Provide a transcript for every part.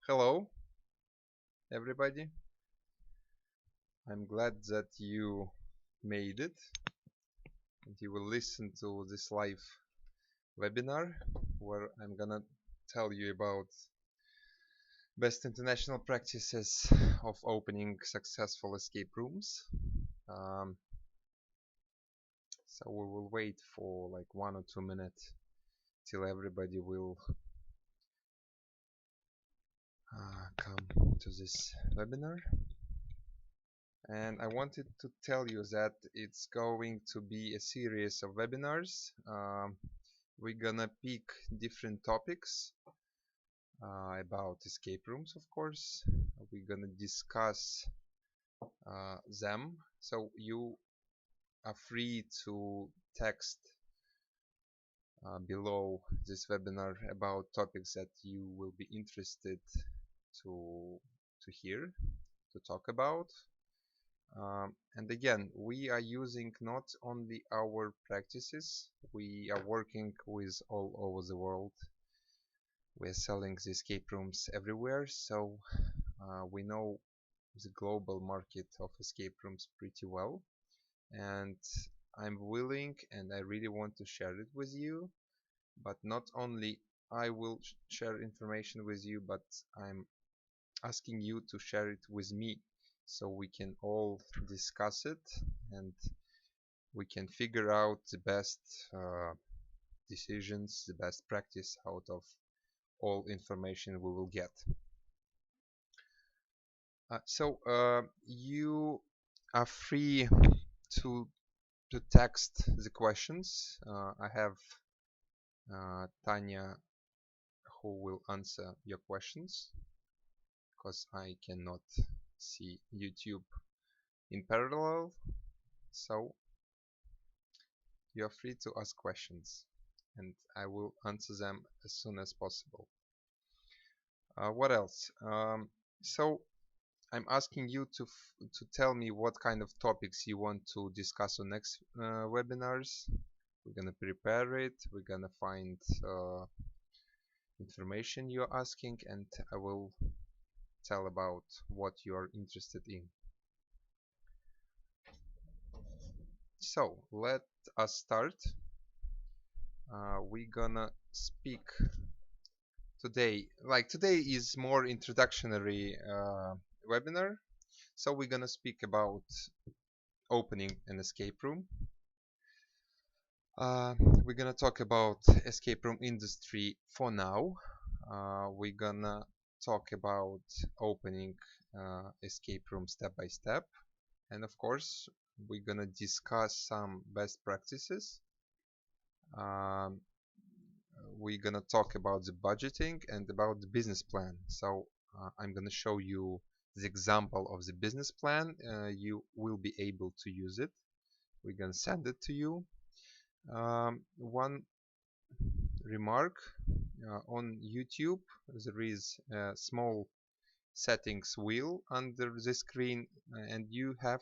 Hello, everybody. I'm glad that you made it and you will listen to this live webinar where I'm gonna tell you about best international practices of opening successful escape rooms. Um, so we will wait for like 1 or 2 minutes till everybody will come to this webinar. And I wanted to tell you that it's going to be a series of webinars. We're gonna pick different topics about escape rooms, of course. We're gonna discuss them. So you are free to text below this webinar about topics that you will be interested to hear, to talk about. And again, we are using not only our practices, we are working with all over the world. We're selling the escape rooms everywhere, so we know the global market of escape rooms pretty well. And I'm willing and I really want to share it with you. But not only I will share information with you, but I'm asking you to share it with me so we can all discuss it and we can figure out the best decisions, the best practice out of all information we will get. You are free to text the questions. I have Tanya who will answer your questions because I cannot see YouTube in parallel. So you are free to ask questions and I will answer them as soon as possible. What else? So I'm asking you to tell me what kind of topics you want to discuss on next webinars. We're gonna prepare it. We're gonna find information you're asking, and I will tell about what you are interested in. So let us start. We're gonna speak today. Like today is more introductory webinar. So we're gonna speak about opening an escape room. We're gonna talk about escape room industry for now. We're gonna talk about opening escape room step by step, and of course we're gonna discuss some best practices. We're gonna talk about the budgeting and about the business plan. So I'm gonna show you the example of the business plan. You will be able to use it. We're gonna send it to you. One remark, on YouTube there is a small settings wheel under the screen, and you have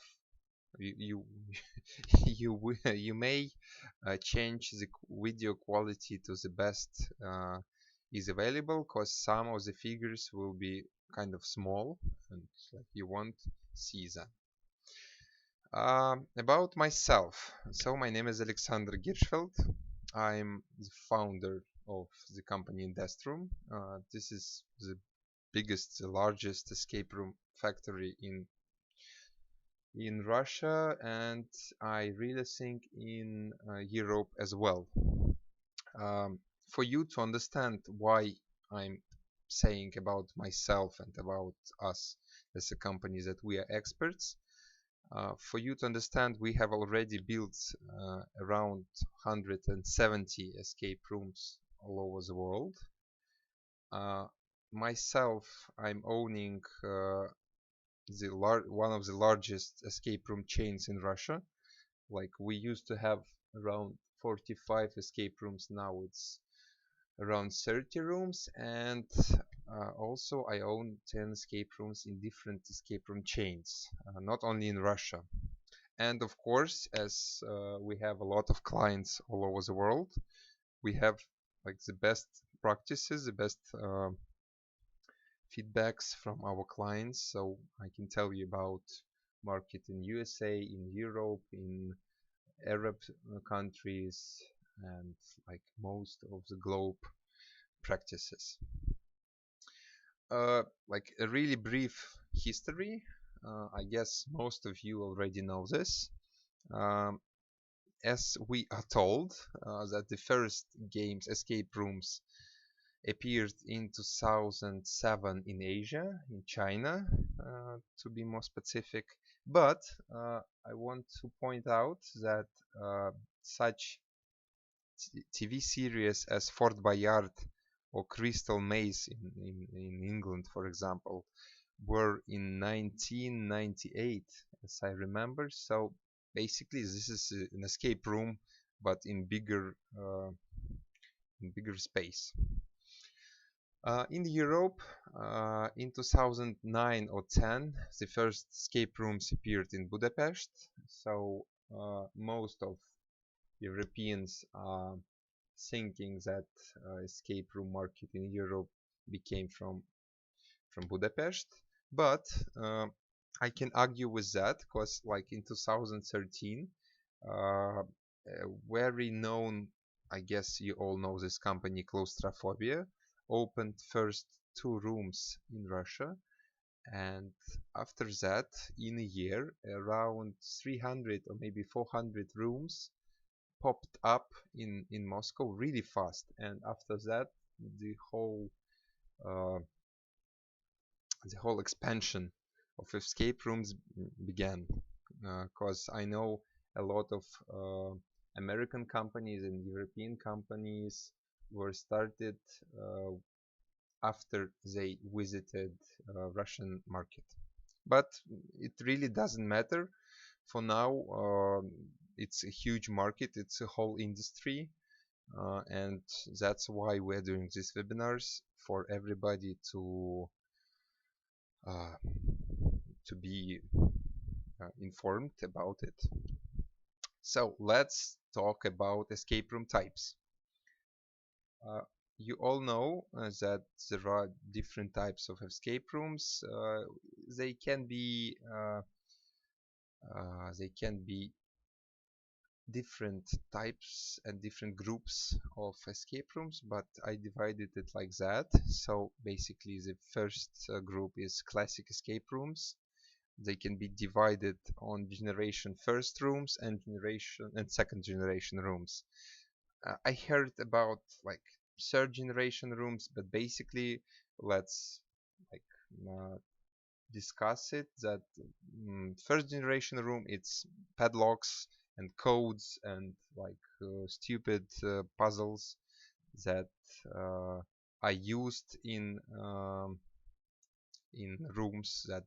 you you may change the video quality to the best is available, because some of the figures will be kind of small and like you won't see them. About myself, so my name is Alexander Girschfeld. I'm the founder of the company Indestroom. This is the biggest, the largest escape room factory in Russia, and I really think in Europe as well. For you to understand why I'm saying about myself and about us as a company that we are experts, for you to understand, we have already built around 170 escape rooms all over the world. Myself, I'm owning one of the largest escape room chains in Russia. Like we used to have around 45 escape rooms, now it's around 30 rooms, and also I own 10 escape rooms in different escape room chains, not only in Russia. And of course, as we have a lot of clients all over the world, we have like the best practices, the best feedbacks from our clients, so I can tell you about market in USA, in Europe, in Arab countries, and like most of the globe practices. Like a really brief history. I guess most of you already know this. Um, as we are told that the first games, escape rooms, appeared in 2007 in Asia, in China, to be more specific. But I want to point out that such TV series as Fort Boyard or Crystal Maze in England, for example, were in 1998, as I remember. So basically, this is an escape room, but in bigger space. In Europe, in 2009 or 10, the first escape rooms appeared in Budapest. So most of Europeans are thinking that escape room market in Europe became from Budapest. But I can argue with that because, like in 2013, a very known, I guess you all know this company, Claustrophobia, opened first 2 rooms in Russia, and after that, in a year, around 300 or maybe 400 rooms popped up in Moscow really fast. And after that, the whole uh, the whole expansion of escape rooms began. Because I know a lot of American companies and European companies were started after they visited Russian market. But it really doesn't matter. For now, it's a huge market, it's a whole industry, and that's why we're doing these webinars for everybody uh, to be informed about it. So let's talk about escape room types. Uh, you all know that there are different types of escape rooms. They can be different types and different groups of escape rooms, but I divided it like that. So basically the first group is classic escape rooms. They can be divided on generation first rooms and generation and second generation rooms. I heard about like third generation rooms, but basically let's like discuss it that first generation room, it's padlocks and codes and like stupid puzzles that are used in rooms that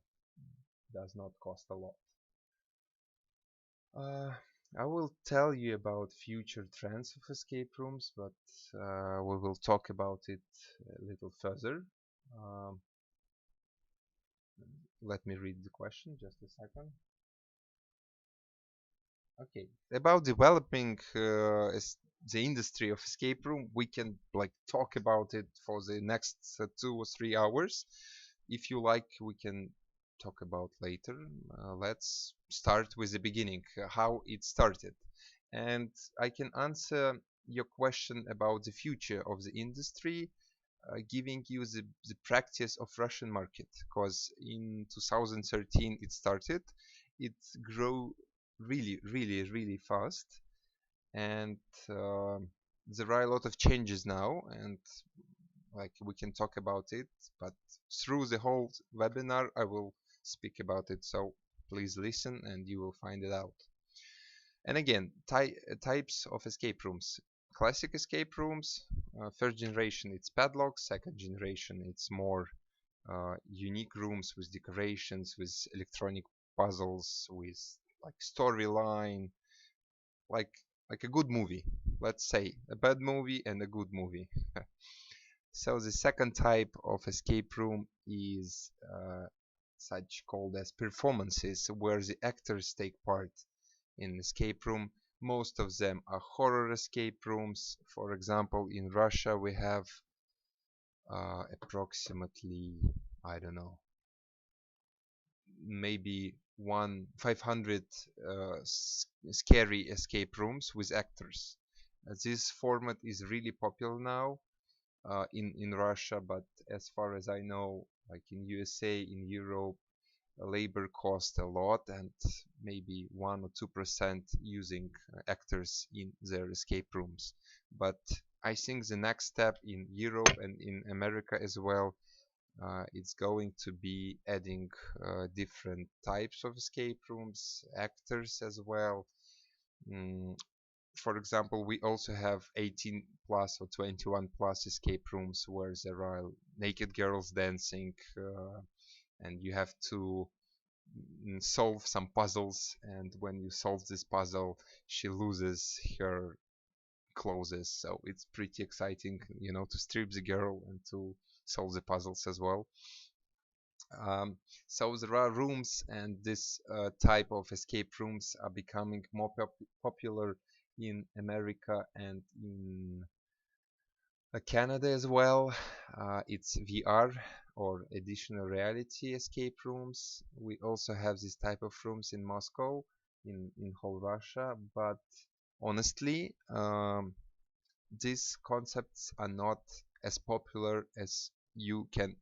does not cost a lot. I will tell you about future trends of escape rooms, but we will talk about it a little further. Um, Let me read the question, just a second. Okay, about developing the industry of escape room, we can like talk about it for the next 2 or 3 hours. If you like, we can talk about later. Let's start with the beginning, how it started. And I can answer your question about the future of the industry, giving you the practice of Russian market, because in 2013 it started. It grew really fast, and there are a lot of changes now, and like we can talk about it, but through the whole webinar I will speak about it, so please listen and you will find it out. And again, types of escape rooms. Classic escape rooms, first generation it's padlocks, second generation it's more unique rooms with decorations, with electronic puzzles, with like storyline, like a good movie. Let's say a bad movie and a good movie. So the second type of escape room is such called as performances, where the actors take part in escape room. Most of them are horror escape rooms. For example, in Russia we have approximately, I don't know, maybe 500 scary escape rooms with actors. This format is really popular now in Russia, but as far as I know, like in USA, in Europe, labor cost a lot, and maybe 1 or 2% using actors in their escape rooms. But I think the next step in Europe and in America as well, it's going to be adding different types of escape rooms, actors as well. Mm, for example, we also have 18 plus or 21 plus escape rooms where there are naked girls dancing, and you have to solve some puzzles. And when you solve this puzzle, she loses her clothes. So it's pretty exciting, to strip the girl and to solve the puzzles as well. Um, so there are rooms, and this type of escape rooms are becoming more popular in America and in Canada as well. It's VR or additional reality escape rooms. We also have this type of rooms in Moscow, in whole Russia, but honestly, these concepts are not as popular as you can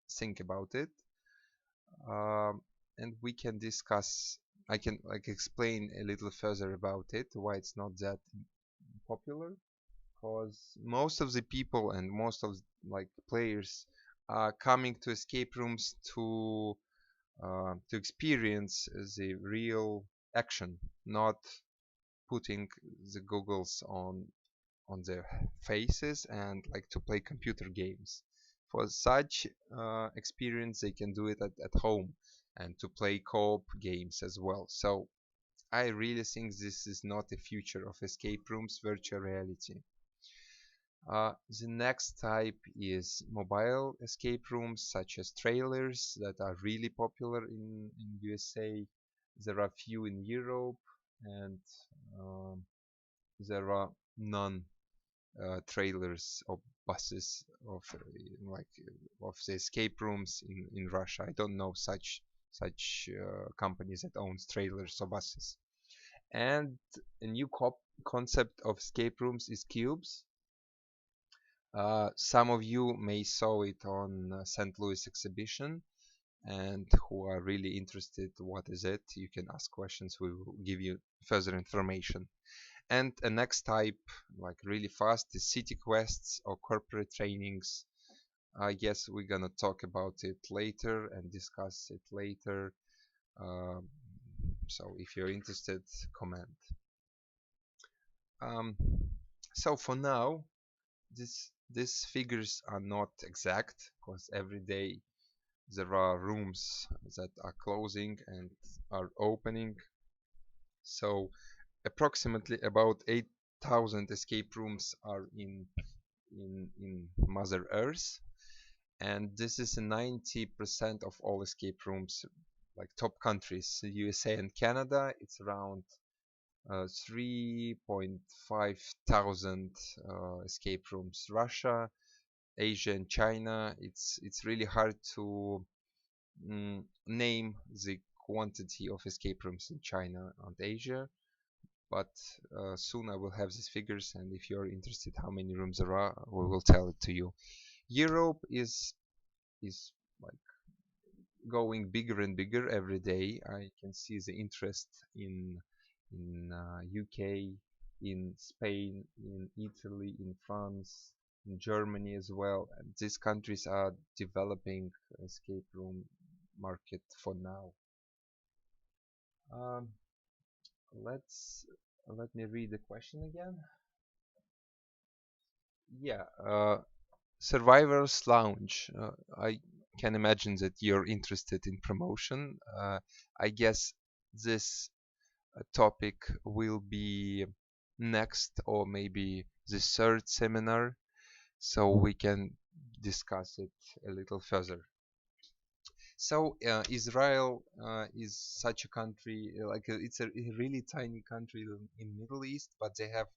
think about it. um, and we can discuss. I can like explain a little further about it, why it's not that popular. Because most of the people and most of like players are coming to escape rooms to experience the real action, not putting the goggles on their faces and like to play computer games. For such experience, they can do it at home and to play co-op games as well. So I really think this is not the future of escape rooms, virtual reality. The next type is mobile escape rooms, such as trailers that are really popular in USA. There are few in Europe, and um, there are none trailers or buses of the escape rooms in Russia. I don't know such companies that owns trailers or buses. And a new concept of escape rooms is cubes. Some of you may saw it on St. Louis exhibition, and who are really interested, what is it? You can ask questions. We will give you further information. And a next type, like really fast, is city quests or corporate trainings. I guess we're gonna talk about it later and discuss it later. Um, so if you're interested, comment. Um, so for now, these figures are not exact because every day there are rooms that are closing and are opening. So approximately about 8,000 escape rooms are in Mother Earth, and this is 90% of all escape rooms, like top countries, USA and Canada. It's around 3.5 thousand escape rooms. Russia, Asia, and China. It's really hard to name the quantity of escape rooms in China and Asia, but soon I will have these figures, and if you're interested how many rooms there are, we will tell it to you. Europe is like going bigger and bigger every day. I can see the interest in UK, in Spain, in Italy, in France, in Germany as well. And these countries are developing escape room market for now. Um, let's Let me read the question again. Yeah, Survivor's Lounge. I can imagine that you're interested in promotion. I guess this topic will be next or maybe the third seminar, so we can discuss it a little further. So Israel is such a country, it's a really tiny country in Middle East, but they have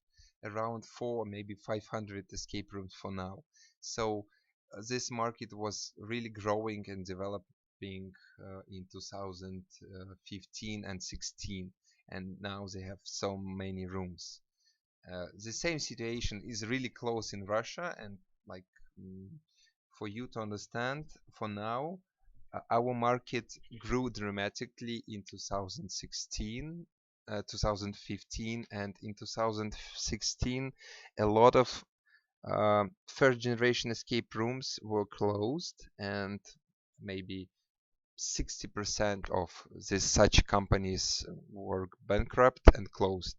around 4 maybe 500 escape rooms for now. So this market was really growing and developing in 2015 and 16, and now they have so many rooms. The same situation is really close in Russia, and like mm, for you to understand, for now, our market grew dramatically in 2016, 2015, and in 2016, a lot of first generation escape rooms were closed, and maybe 60% of these such companies were bankrupt and closed,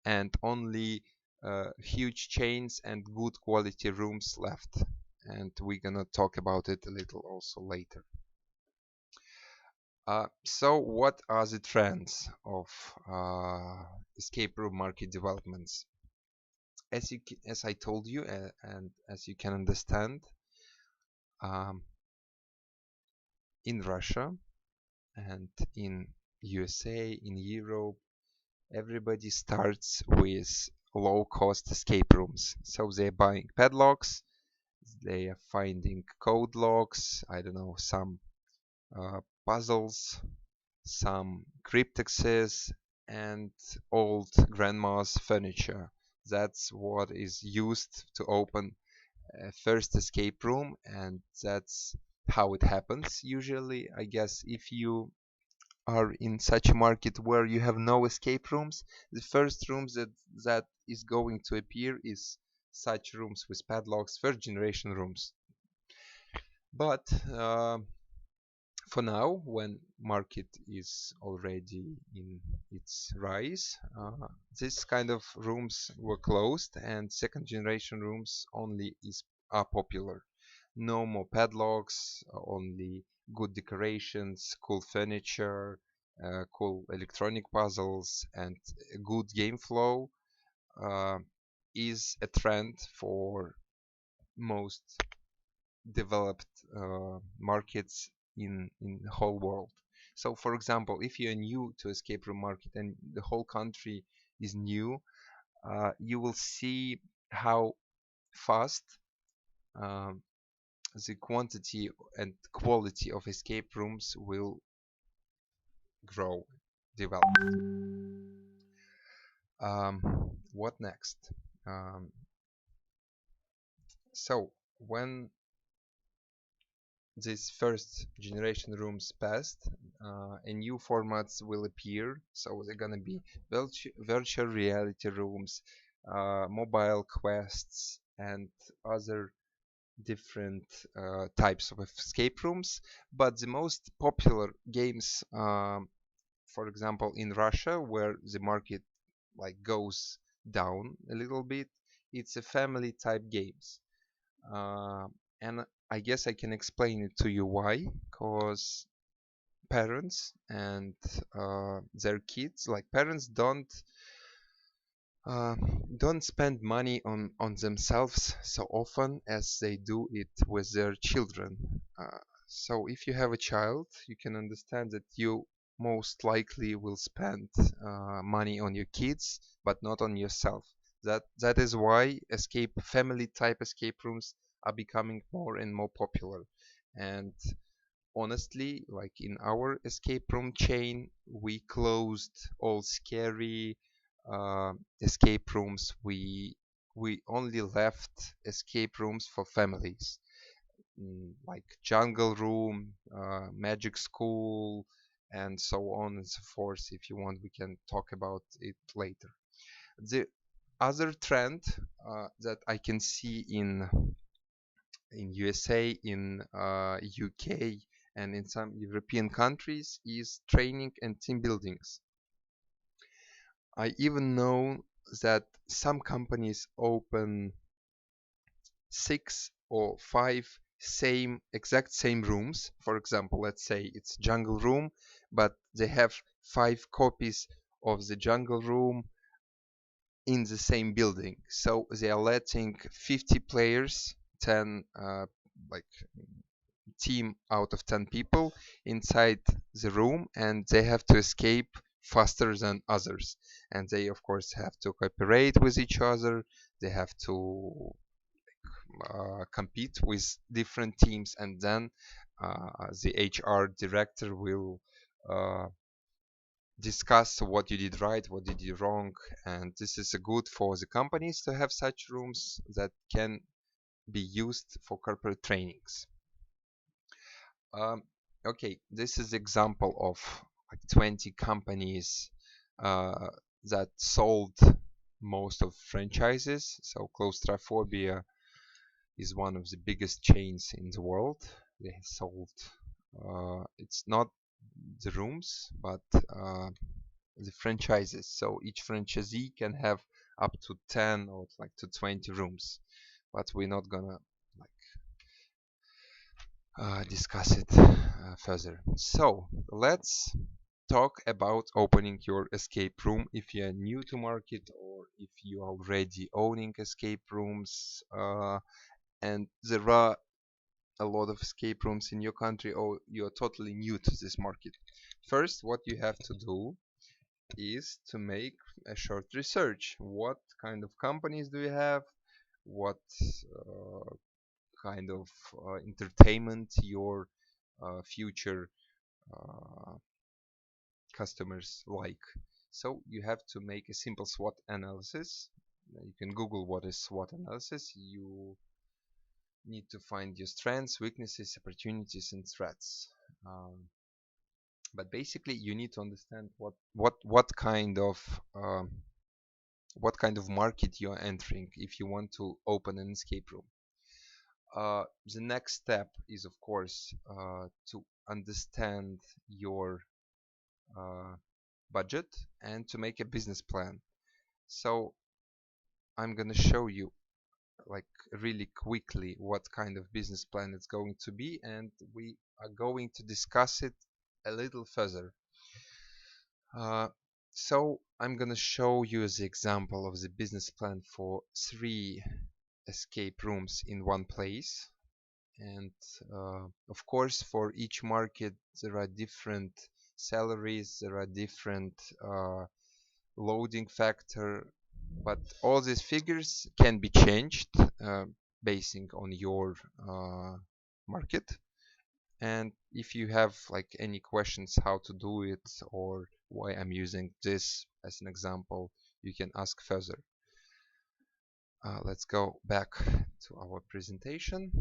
and only huge chains and good quality rooms left. And we're gonna talk about it a little also later. So what are the trends of escape room market developments? As I told you, and as you can understand, um, in Russia and in USA, in Europe, everybody starts with low-cost escape rooms. So they're buying padlocks, they are finding code locks, I don't know, some puzzles, some cryptexes, and old grandma's furniture. That's what is used to open a first escape room, and that's how it happens usually. I guess if you are in such a market where you have no escape rooms, the first rooms that is going to appear is such rooms with padlocks, first generation rooms. But for now, when market is already in its rise, this kind of rooms were closed, and second generation rooms only are popular. No more padlocks, only good decorations, cool furniture, cool electronic puzzles, and a good game flow uh, is a trend for most developed markets in the whole world. So, for example, if you're new to escape room market and the whole country is new, you will see how fast um, the quantity and quality of escape rooms will grow, develop. Um, what next? Um, so when these first generation rooms passed, and new formats will appear. So they're gonna be virtual reality rooms, mobile quests, and other different types of escape rooms. But the most popular games, for example, in Russia, where the market like goes down a little bit, it's a family type games. Uh, and I guess I can explain it to you why, because parents and their kids, like parents uh, don't spend money on themselves so often as they do it with their children. So if you have a child, you can understand that you most likely will spend money on your kids, but not on yourself. That is why family type escape rooms are becoming more and more popular. And honestly, like in our escape room chain, we closed all scary escape rooms. We only left escape rooms for families, like Jungle Room, Magic School, and so on and so forth. If you want, we can talk about it later. The other trend that I can see in USA, in UK, and in some European countries is training and team buildings. I even know that some companies open 6 or 5 exact same rooms. For example, let's say it's Jungle Room, but they have 5 copies of the Jungle Room in the same building. So they are letting 50 players, 10 like team out of 10 people inside the room, and they have to escape faster than others, and they of course have to cooperate with each other. They have to compete with different teams, and then the HR director will discuss what you did right, what did you wrong, and this is good for the companies to have such rooms that can be used for corporate trainings. Okay, this is example of like 20 companies uh, that sold most of franchises. So Claustrophobia is one of the biggest chains in the world. They sold, it's not the rooms, but the franchises. So each franchisee can have up to 10 or like to 20 rooms, but we're not gonna like discuss it further. So let's talk about opening your escape room if you are new to market or if you are already owning escape rooms, and there are a lot of escape rooms in your country, or you're totally new to this market. First, what you have to do is to make a short research. What kind of companies do you have? What kind of entertainment your future uh, customers like? So you have to make a simple SWOT analysis. You can Google what is SWOT analysis. You need to find your strengths, weaknesses, opportunities, and threats. But basically, you need to understand what kind of market you are entering if you want to open an escape room. The next step is, of course, to understand your budget and to make a business plan. So I'm gonna show you like really quickly what kind of business plan it's going to be, and we are going to discuss it a little further. Uh, so I'm gonna show you the example of the business plan for 3 escape rooms in one place. And of course, for each market there are different salaries, there are different loading factor, but all these figures can be changed basing on your market. And if you have like any questions how to do it or why I'm using this as an example, you can ask further. Let's go back to our presentation.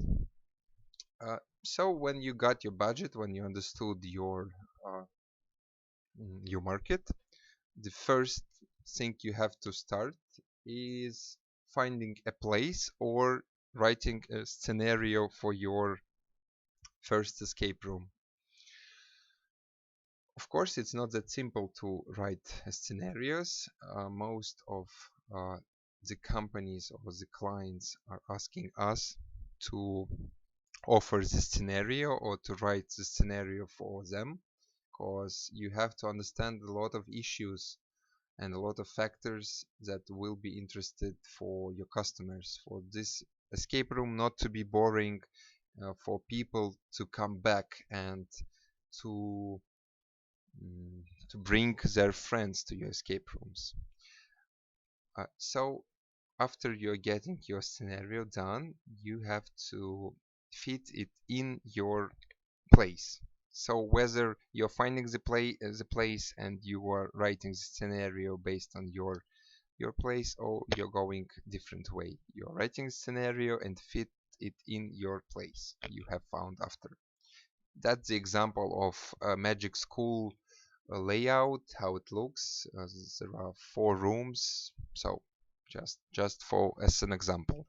So when you got your budget, when you understood uh, your market, the first thing you have to start is finding a place or writing a scenario for your first escape room. Of course, it's not that simple to write scenarios. Most of the companies or the clients are asking us to offer the scenario or to write the scenario for them, because you have to understand a lot of issues and a lot of factors that will be interested for your customers, for this escape room not to be boring, for people to come back and to to bring their friends to your escape rooms. So after you're getting your scenario done, you have to fit it in your place. So whether you're finding the place and you are writing the scenario based on your place, or you're going different way, you're writing the scenario and fit it in your place you have found after. That's the example of a magic school layout, how it looks. There are 4 rooms, so just for as an example.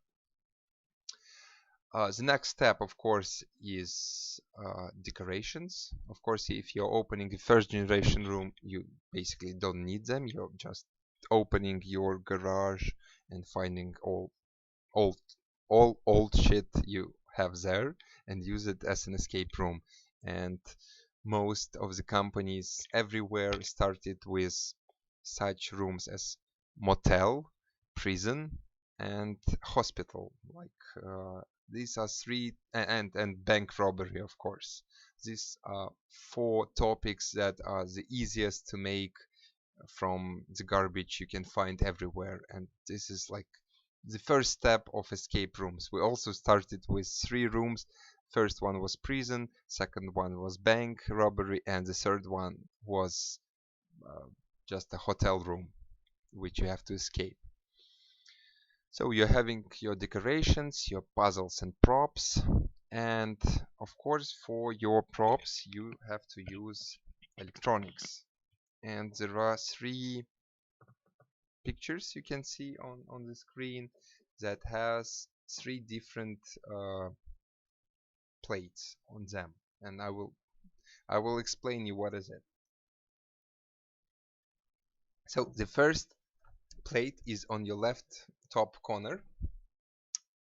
The next step, of course, is decorations. Of course, if you're opening a first generation room, you basically don't need them. You're just opening your garage and finding old, all old shit you have there and use it as an escape room. And most of the companies everywhere started with such rooms as motel, prison, and hospital. Like these are 3, and bank robbery, of course. These are 4 topics that are the easiest to make from the garbage you can find everywhere, and this is like the first step of escape rooms. We also started with 3 rooms. First one was prison, second one was bank robbery, and the third one was uh, just a hotel room which you have to escape. So you're having your decorations, your puzzles and props, and of course for your props you have to use electronics. And there are 3 pictures you can see on the screen that has 3 different plates on them, and I will explain you what is it. So the first plate is on your left top corner.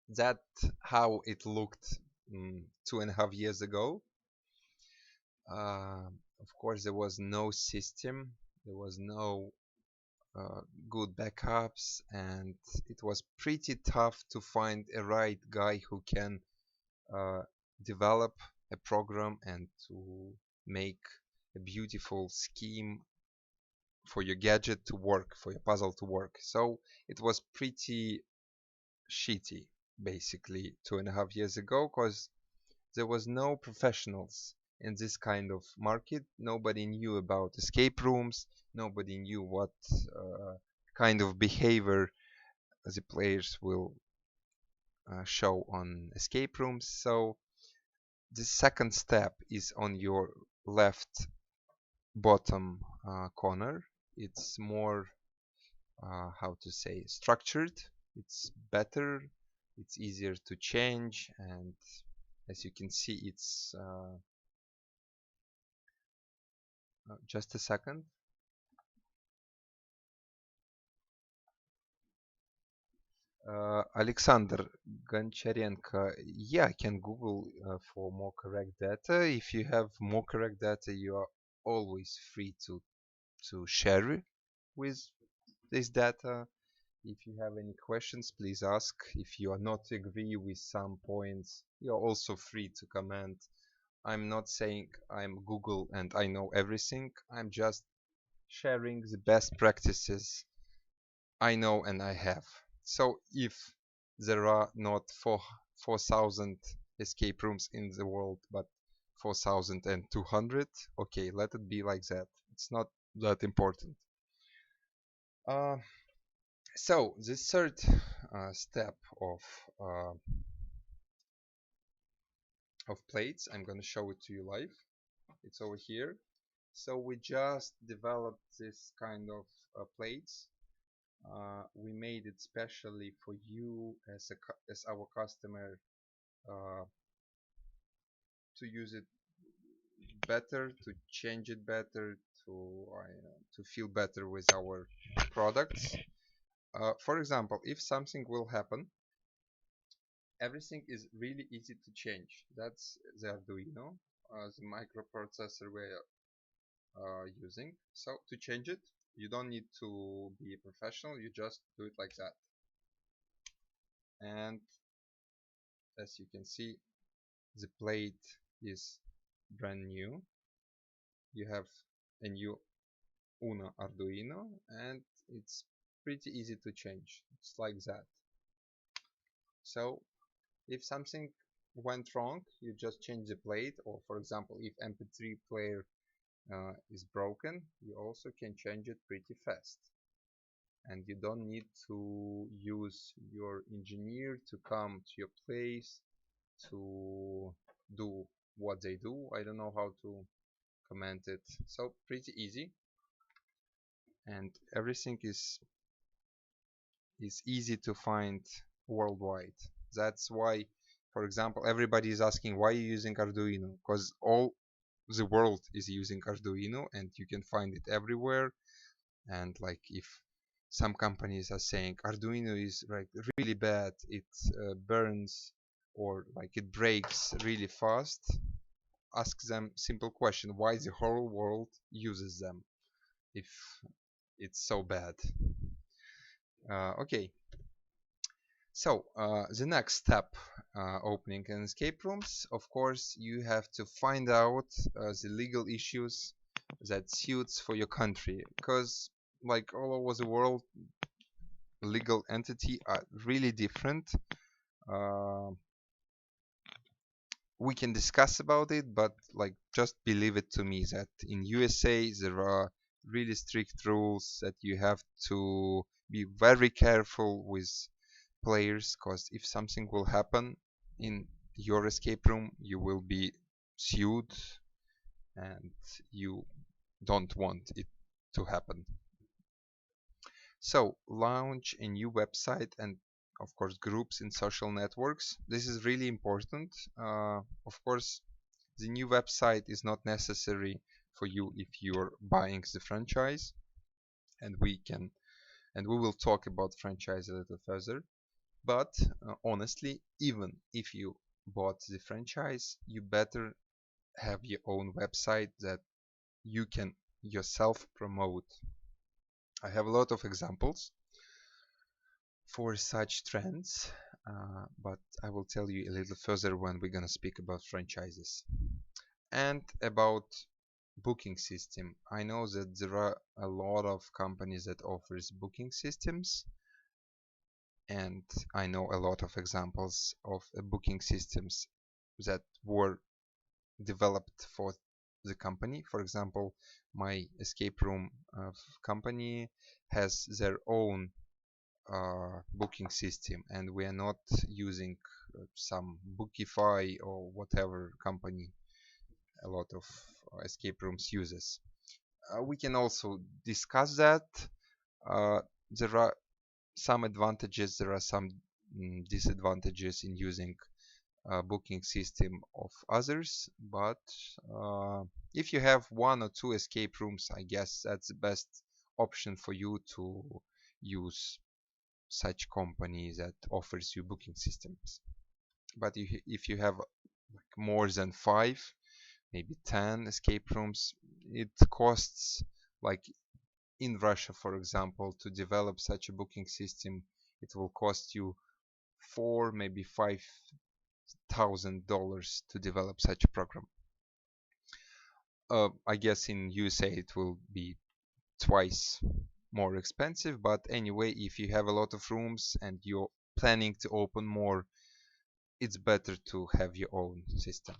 That how it looked 2.5 years ago. Of course, there was no system, there was no good backups, and it was pretty tough to find a right guy who can uh, develop a program and to make a beautiful scheme for your gadget to work, for your puzzle to work. So it was pretty shitty, basically, 2.5 years ago, because there was no professionals in this kind of market. Nobody knew about escape rooms. Nobody knew what kind of behavior the players will show on escape rooms. So the second step is on your left bottom corner. It's more, how to say, structured. It's better. It's easier to change, and as you can see, it's just a second. Alexander Goncharenko, yeah, I can Google for more correct data. If you have more correct data, you are always free to share with this data. If you have any questions, please ask. If you are not agree with some points, you're also free to comment. I'm not saying I'm Google and I know everything. I'm just sharing the best practices I know and I have. So if there are not 4,000 escape rooms in the world, but 4,200, okay, let it be like that. It's not that important. Uh, so the third step uh, of plates, I'm gonna show it to you live. It's over here. So we just developed this kind of plates. We made it specially for you as our customer uh, to use it better, to change it better, to feel better with our products. For example, if something will happen, everything is really easy to change. That's the Arduino, the microprocessor we're using. So to change it, you don't need to be a professional, you just do it like that. And as you can see, the plate is brand new. You have a new Uno Arduino, and it's pretty easy to change. It's like that. So if something went wrong, you just change the plate, or for example, if MP3 player is broken, you also can change it pretty fast. And you don't need to use your engineer to come to your place to do what they do. I don't know how to comment it. So pretty easy, and everything is easy to find worldwide. That's why, for example, everybody is asking why you're using Arduino, because all the world is using Arduino and you can find it everywhere. And like if some companies are saying Arduino is like really bad, it burns or like it breaks really fast, ask them simple question: why the whole world uses them if it's so bad? Okay, so the next step, opening an escape rooms. Of course, you have to find out the legal issues that suits for your country, because like all over the world, legal entity are really different. Uh, we can discuss about it, but like just believe it to me that in USA there are really strict rules that you have to be very careful with players, because if something will happen in your escape room, you will be sued, and you don't want it to happen. So launch a new website and of course groups in social networks. This is really important. Of course, the new website is not necessary for you if you're buying the franchise, and we will talk about franchise a little further. But honestly, even if you bought the franchise, you better have your own website that you can yourself promote. I have a lot of examples for such trends, but I will tell you a little further when we're gonna speak about franchises. And about booking system, I know that there are a lot of companies that offers booking systems, and I know a lot of examples of booking systems that were developed for the company. For example, my escape room company has their own booking system, and we are not using some Bookify or whatever company a lot of escape rooms uses. We can also discuss that. Uh, there are some advantages, there are some disadvantages in using booking system of others, but if you have one or two escape rooms, I guess that's the best option for you to use such company that offers you booking systems. But if you have like more than 5, maybe 10 escape rooms, it costs, like in Russia for example, to develop such a booking system, it will cost you 4, maybe $5,000 to develop such a program. I guess in USA it will be twice more expensive, but anyway, if you have a lot of rooms and you're planning to open more, it's better to have your own system.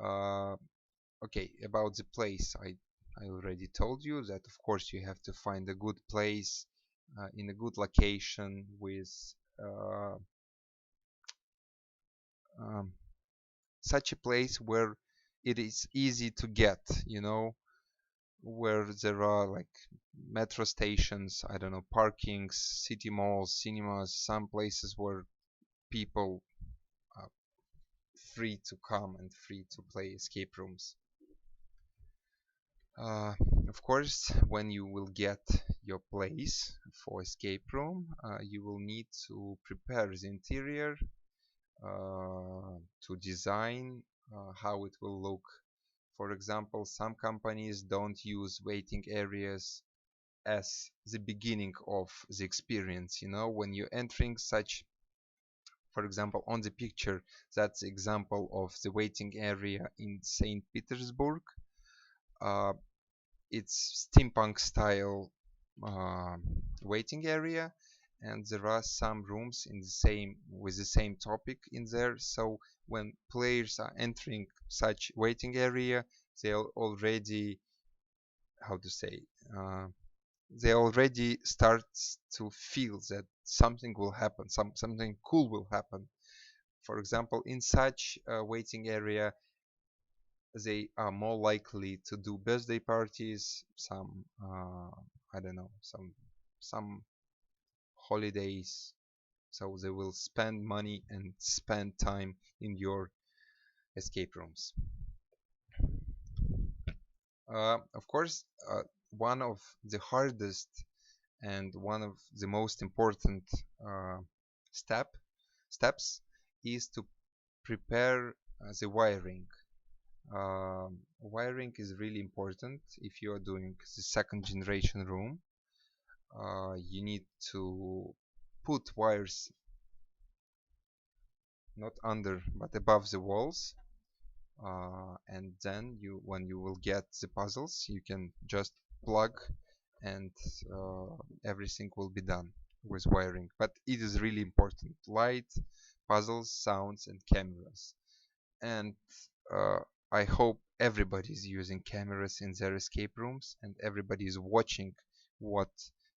Uh, okay, about the place, I already told you that of course you have to find a good place in a good location with uh, um, such a place where it is easy to get, where there are like metro stations, I don't know, parkings, city malls, cinemas, some places where people are free to come and free to play escape rooms. Uh, of course, when you will get your place for escape room, you will need to prepare the interior, to design how it will look. For example, some companies don't use waiting areas as the beginning of the experience. When you're entering such, for example, on the picture, that's the example of the waiting area in St. Petersburg. Uh, it's steampunk style uh, waiting area, and there are some rooms in the same with the same topic in there. So when players are entering such waiting area, they already, how to say, uh, they already start to feel that something will happen, something cool will happen. For example, in such a waiting area, they are more likely to do birthday parties, some I don't know, some holidays. So they will spend money and spend time in your escape rooms. Of course, one of the hardest and one of the most important uh, steps is to prepare the wiring. Wiring is really important if you are doing the second generation room. You need to put wires not under but above the walls, and then when you will get the puzzles, you can just plug and everything will be done. with wiring, but it is really important. Light, puzzles, sounds, and cameras. And uh, I hope everybody is using cameras in their escape rooms and everybody is watching what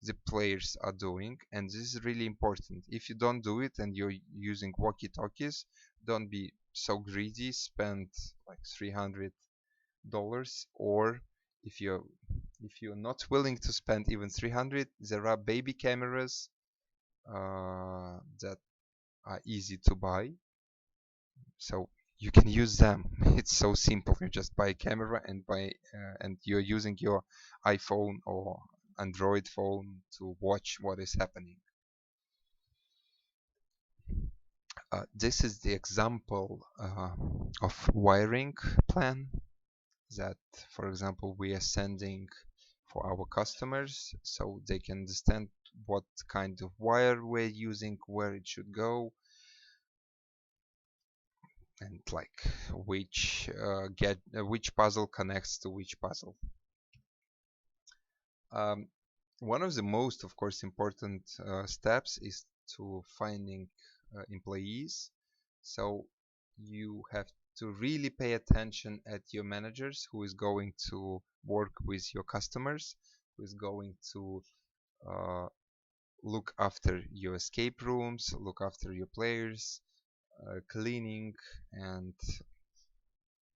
the players are doing. And this is really important. If you don't do it and you're using walkie-talkies, don't be so greedy. Spend like $300, or if you're not willing to spend even 300, there are baby cameras that are easy to buy, so you can use them. It's so simple. You just buy a camera and you're using your iPhone or Android phone to watch what is happening. This is the example of wiring plan that, for example, we are sending for our customers so they can understand what kind of wire we're using, where it should go, and like which puzzle connects to which puzzle. Um, one of the most, of course, important steps is to finding employees. So you have to really pay attention at your managers who is going to work with your customers, who is going to uh, look after your escape rooms, look after your players, cleaning, and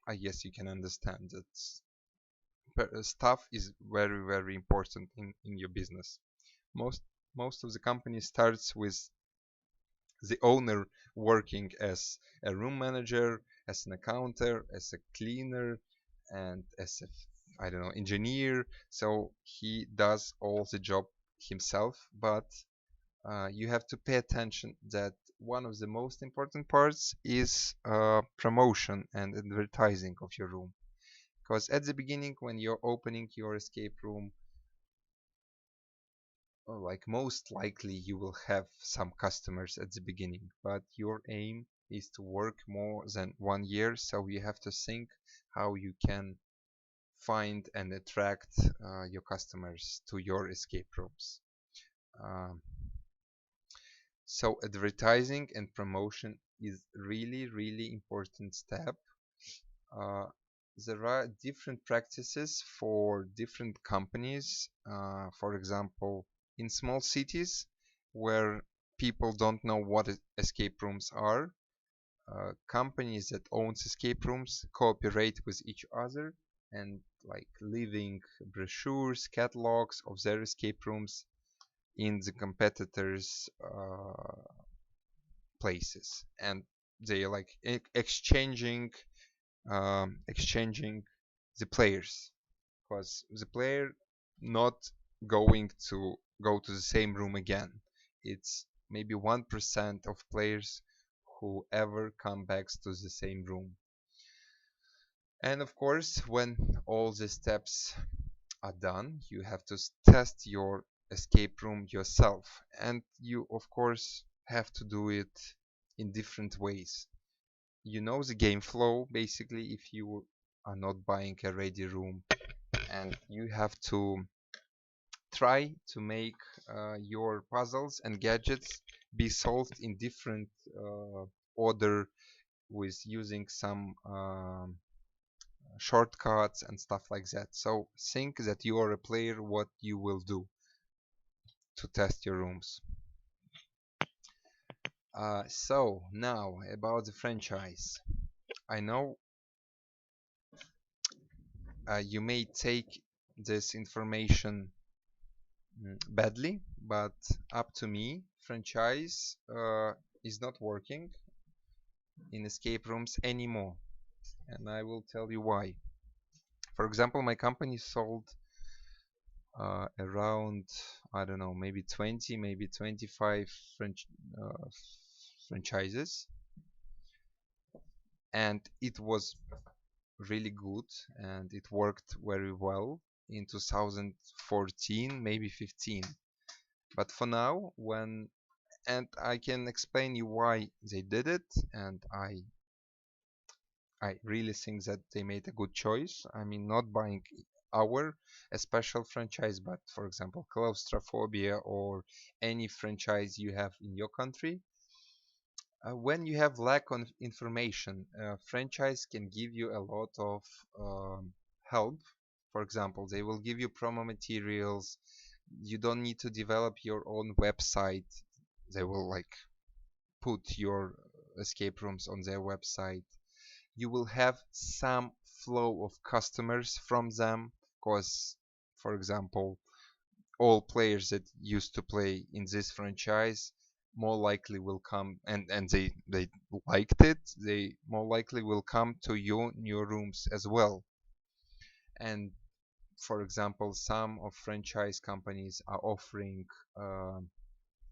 I guess you can understand that staff is very, very important in your business. Most most of the company starts with the owner working as a room manager, as an accountant, as a cleaner, and as a, I don't know, engineer. So he does all the job himself, but you have to pay attention that one of the most important parts is promotion and advertising of your room. Because at the beginning, when you're opening your escape room, like most likely you will have some customers at the beginning, but your aim is to work more than 1 year, so you have to think how you can find and attract your customers to your escape rooms. Um, so advertising and promotion is really, really important step. Uh, there are different practices for different companies. For example, in small cities where people don't know what escape rooms are, companies that owns escape rooms cooperate with each other and like leaving brochures, catalogs of their escape rooms in the competitors' places, and they are like exchanging the players, because the player not going to go to the same room again. It's maybe 1% of players who ever come back to the same room. And of course, when all the steps are done, you have to test your escape room yourself, and you of course have to do it in different ways. You know the game flow basically if you are not buying a ready room, and you have to try to make your puzzles and gadgets be solved in different order with using some shortcuts and stuff like that. So think that you are a player, what you will do to test your rooms. So now about the franchise. I know you may take this information badly, but up to me, franchise is not working in escape rooms anymore, and I will tell you why. For example, my company sold around, I don't know, maybe 20, maybe 25 franchises, and it was really good and it worked very well in 2014, maybe 15. But for now, and I can explain you why they did it, and I really think that they made a good choice. I mean, not buying our a special franchise, but for example, claustrophobia or any franchise you have in your country. When you have lack of information, franchise can give you a lot of help. For example, they will give you promo materials. You don't need to develop your own website. They will like put your escape rooms on their website. You will have some flow of customers from them because, for example, all players that used to play in this franchise more likely will come, and they liked it, they more likely will come to your new rooms as well. And for example, some of franchise companies are offering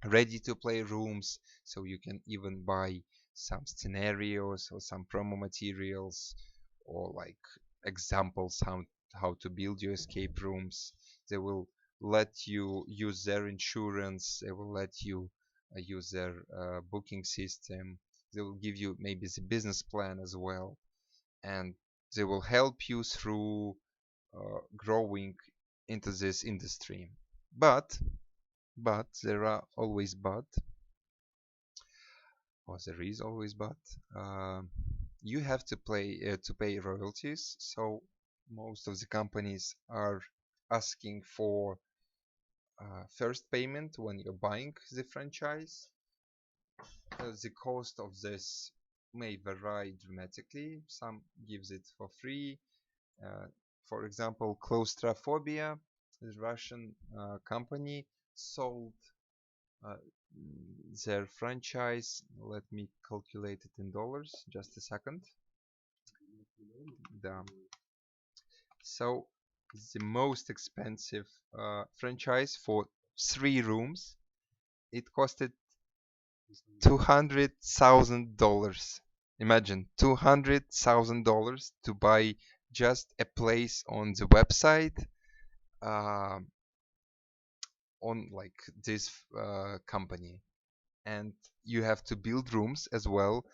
ready to play rooms, so you can even buy some scenarios or some promo materials or like examples how to build your escape rooms. They will let you use their insurance, they will let you use their booking system, they will give you maybe the business plan as well, and they will help you through growing into this industry. But there are always or there is always but you have to pay royalties. So most of the companies are asking for first payment when you're buying the franchise. The cost of this may vary dramatically. Some gives it for free. Uh, for example, Claustrophobia, the Russian company, sold uh, their franchise. Let me calculate it in dollars. Just a second. The, so the most expensive franchise for 3 rooms, it costed $200,000. Imagine $200,000 to buy just a place on the website, uh, on like this company, and you have to build rooms as well,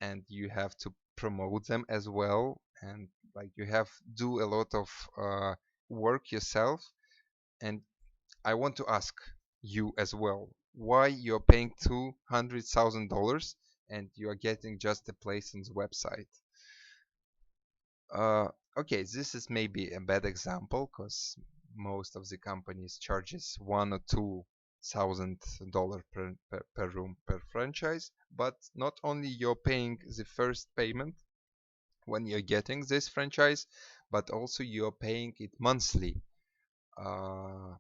and you have to promote them as well, and like you have do a lot of work yourself. And I want to ask you as well, why you're paying $200,000 and you are getting just a place on the website? uh, okay, this is maybe a bad example because most of the companies charges $1 or $2,000 per room per franchise. But not only you're paying the first payment when you're getting this franchise, but also you're paying it monthly. Uh,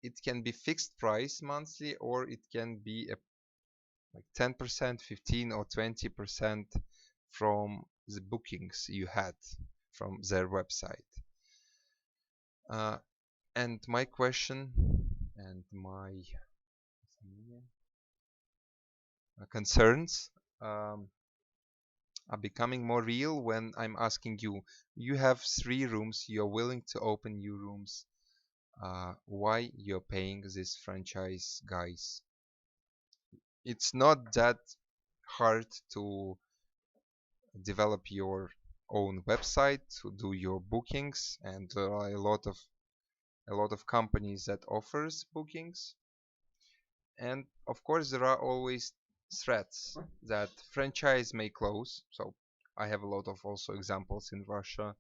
it can be fixed price monthly, or it can be a, like 10%, 15 or 20% from the bookings you had from their website. Uh, and my question and my concerns are becoming more real when I'm asking you, you have 3 rooms, you're willing to open new rooms. Why you're paying this franchise, guys? It's not that hard to develop your own website, to do your bookings, and there are a lot of companies that offers bookings. And of course there are always threats that franchise may close. So I have a lot of also examples in Russia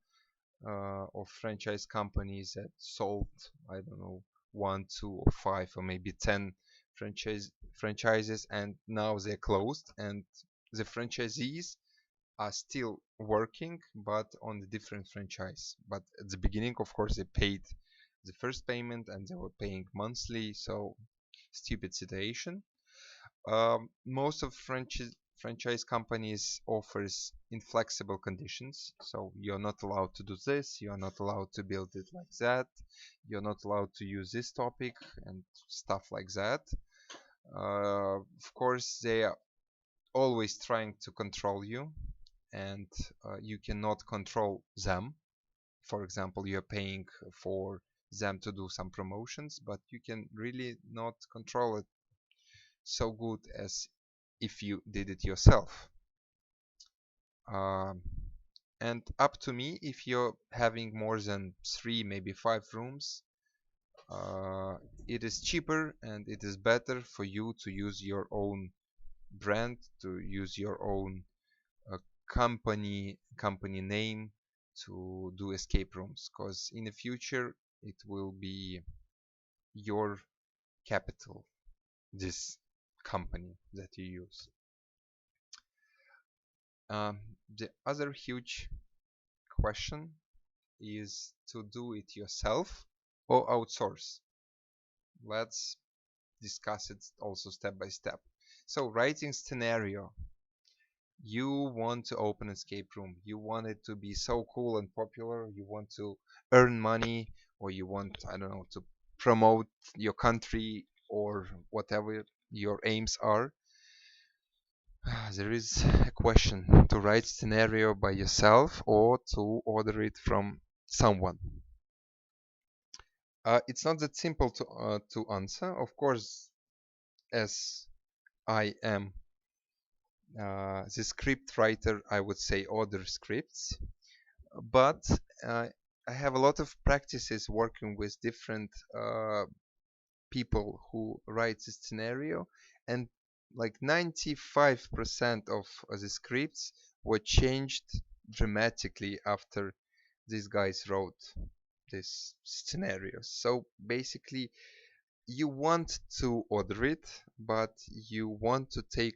of franchise companies that sold, I don't know, 1, 2 or 5 or maybe 10 franchises, and now they're closed, and the franchisees are still working but on a different franchise. But at the beginning, of course, they paid the first payment and they were paying monthly, so stupid situation. Most of franchise companies offers inflexible conditions, so you're not allowed to do this, you're not allowed to build it like that, you're not allowed to use this topic and stuff like that. Of course, they are always trying to control you, and you cannot control them. For example, you're paying for them to do some promotions, but you can really not control it so good as if you did it yourself. Um, And up to me, if you're having more than 3, maybe 5 rooms, uh, it is cheaper and it is better for you to use your own brand, to use your own uh, company name to do escape rooms, because in the future it will be your capital, this company that you use. Um, the other huge question is to do it yourself or outsource. Let's discuss it also step by step. So, writing scenario. You want to open escape room. You want it to be so cool and popular. You want to earn money, or you want, I don't know, to promote your country or whatever your aims are. There is a question to write scenario by yourself or to order it from someone. It's not that simple to answer. Of course, as I am the script writer, I would say order scripts, but uh, I have a lot of practices working with different people who write the scenario, and like 95% of the scripts were changed dramatically after these guys wrote this scenario. So basically, you want to order it, but you want to take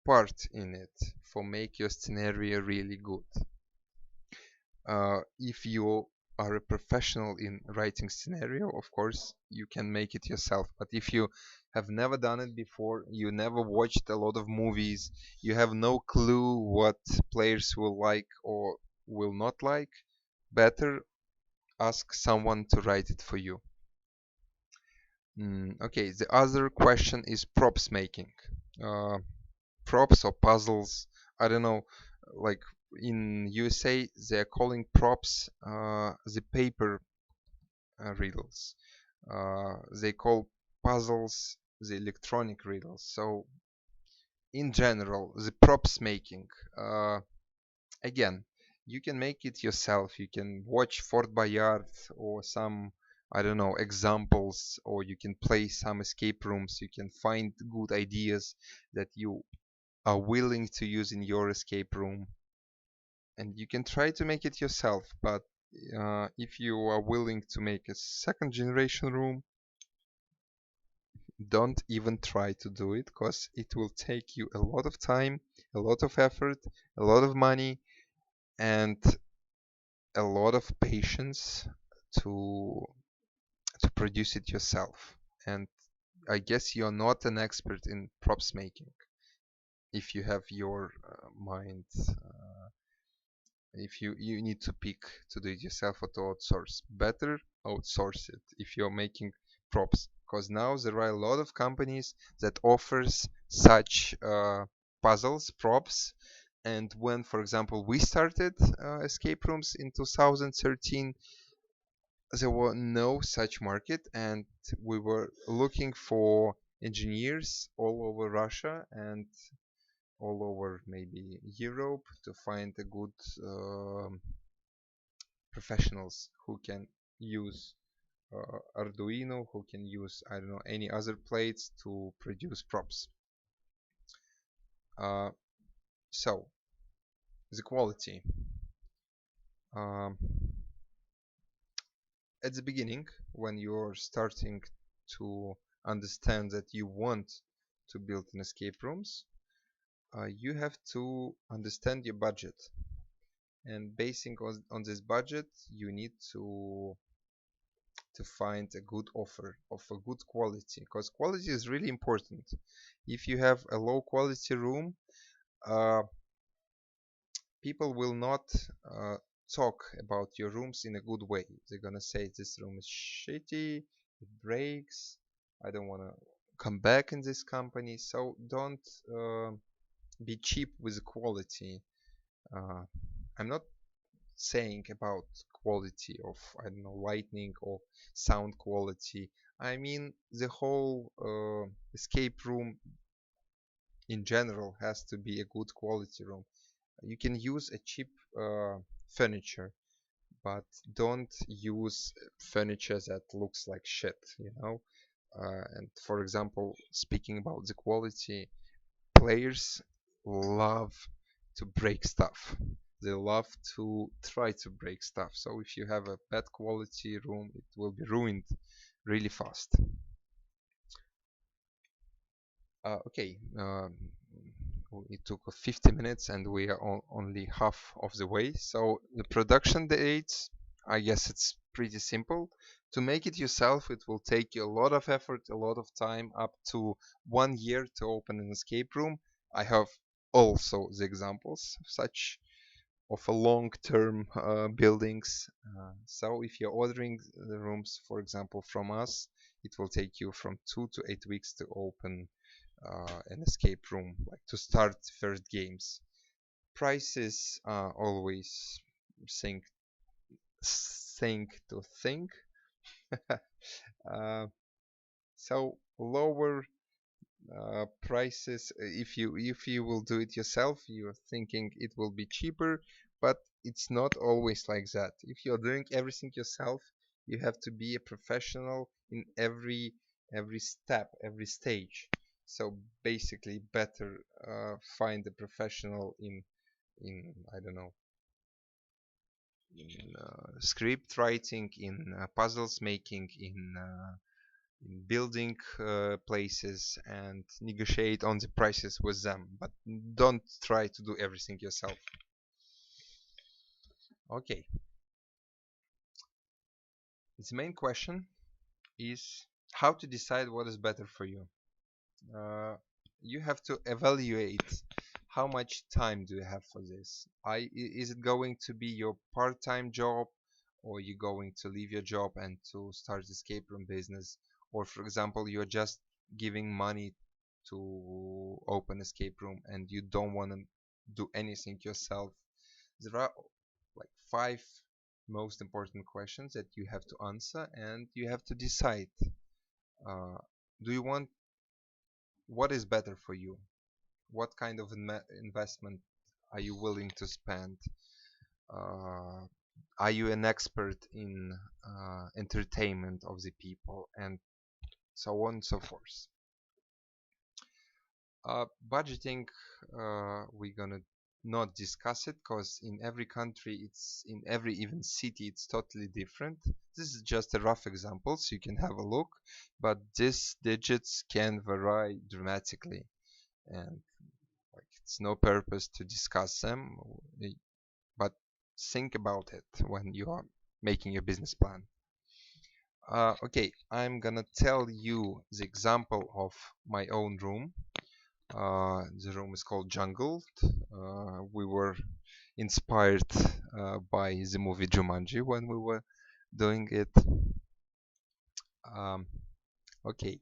part in it for make your scenario really good. If you are a professional in writing scenario, of course you can make it yourself. But if you have never done it before, you never watched a lot of movies, you have no clue what players will like or will not like, better ask someone to write it for you. Okay, the other question is props making. Uh, Props or puzzles, I don't know, like in USA they're calling props the paper riddles. They call puzzles the electronic riddles. So in general, the props making, uh, again, you can make it yourself. You can watch Fort Boyard or some, I don't know, examples, or you can play some escape rooms. You can find good ideas that you are willing to use in your escape room, and you can try to make it yourself. But if you are willing to make a second generation room, don't even try to do it, because it will take you a lot of time, a lot of effort, a lot of money, and a lot of patience to produce it yourself. And I guess you're not an expert in props making if you have your mind, if you need to pick to do it yourself or to outsource. Better outsource it if you're making props, because now there are a lot of companies that offers such puzzles, props. And when, for example, we started escape rooms in 2013, there were no such market, and we were looking for engineers all over Russia and all over maybe Europe to find a good professionals who can use Arduino, who can use, I don't know, any other plates to produce props. Uh, so the quality. Um, at the beginning, when you're starting to understand that you want to build an escape rooms, you have to understand your budget, and basing on this budget, you need to find a good offer of a good quality, because quality is really important. If you have a low quality room, uh, people will not uh, talk about your rooms in a good way. They're gonna say this room is shitty, it breaks, I don't want to come back in this company. So don't be cheap with quality. uh, I'm not saying about quality of, I don't know, lighting or sound quality. I mean the whole escape room in general has to be a good quality room. You can use a cheap furniture, but don't use furniture that looks like shit, you know. And for example, speaking about the quality, players love to break stuff. They love to try to break stuff. So if you have a bad quality room, it will be ruined really fast. Okay, it took 50 minutes and we are only half of the way. So the production dates, I guess it's pretty simple. To make it yourself, it will take you a lot of effort, a lot of time, up to 1 year to open an escape room. I have also the examples of such of a long-term buildings. So if you're ordering the rooms, for example, from us, it will take you from 2 to 8 weeks to open an escape room, like to start first games. Prices are always think to think. uh, so lower prices, if you will do it yourself, you're thinking it will be cheaper, but it's not always like that. If you're doing everything yourself, you have to be a professional in every step, every stage. So basically better find a professional in I don't know, in script writing, in puzzles making, in building places, and negotiate on the prices with them, but don't try to do everything yourself. Okay, the main question is how to decide what is better for you. uh, you have to evaluate how much time do you have for this. Is it going to be your part-time job, or you going to leave your job and to start escape room business, or for example you're just giving money to open escape room and you don't want to do anything yourself. There are like five most important questions that you have to answer, and you have to decide, uh, do you want, what is better for you, what kind of investment are you willing to spend, uh, are you an expert in entertainment of the people, and so on and so forth. Budgeting, we're gonna not discuss it because in every country, it's in every even city, it's totally different. This is just a rough example, so you can have a look, but these digits can vary dramatically, and like it's no purpose to discuss them, but think about it when you are making your business plan. Okay, I'm gonna tell you the example of my own room. The room is called Jungle. We were inspired by the movie Jumanji when we were doing it. Um, okay,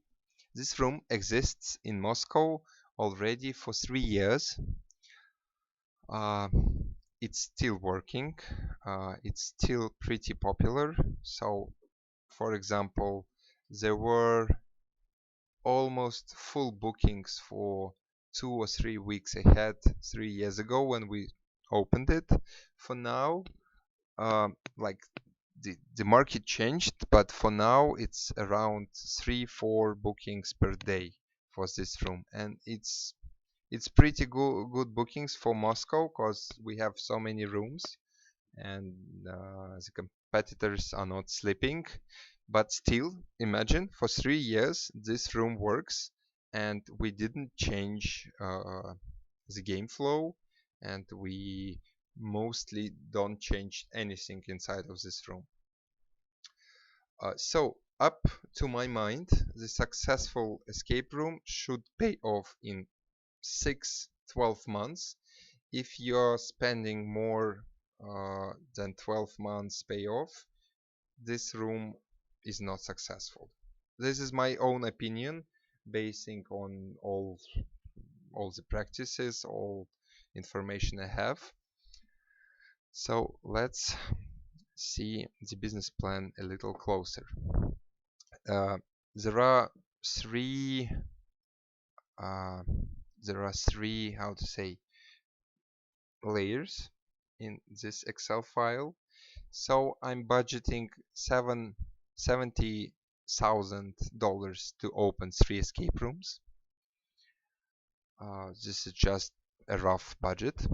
this room exists in Moscow already for 3 years. Uh, it's still working. It's still pretty popular. So, for example, there were almost full bookings for 2 or 3 weeks ahead 3 years ago when we opened it. For now, like the market changed, but for now it's around 3-4 bookings per day for this room, and it's pretty good bookings for Moscow because we have so many rooms, and the competitors are not sleeping. But still, imagine for 3 years this room works, and we didn't change the game flow, and we mostly don't change anything inside of this room. So, up to my mind, the successful escape room should pay off in 6-12 months. If you're spending more than 12 months payoff, this room is not successful. This is my own opinion, basing on all the practices, all information I have. So let's see the business plan a little closer. Uh, there are three how to say, layers in this Excel file. So I'm budgeting $70,000 to open 3 escape rooms. This is just a rough budget.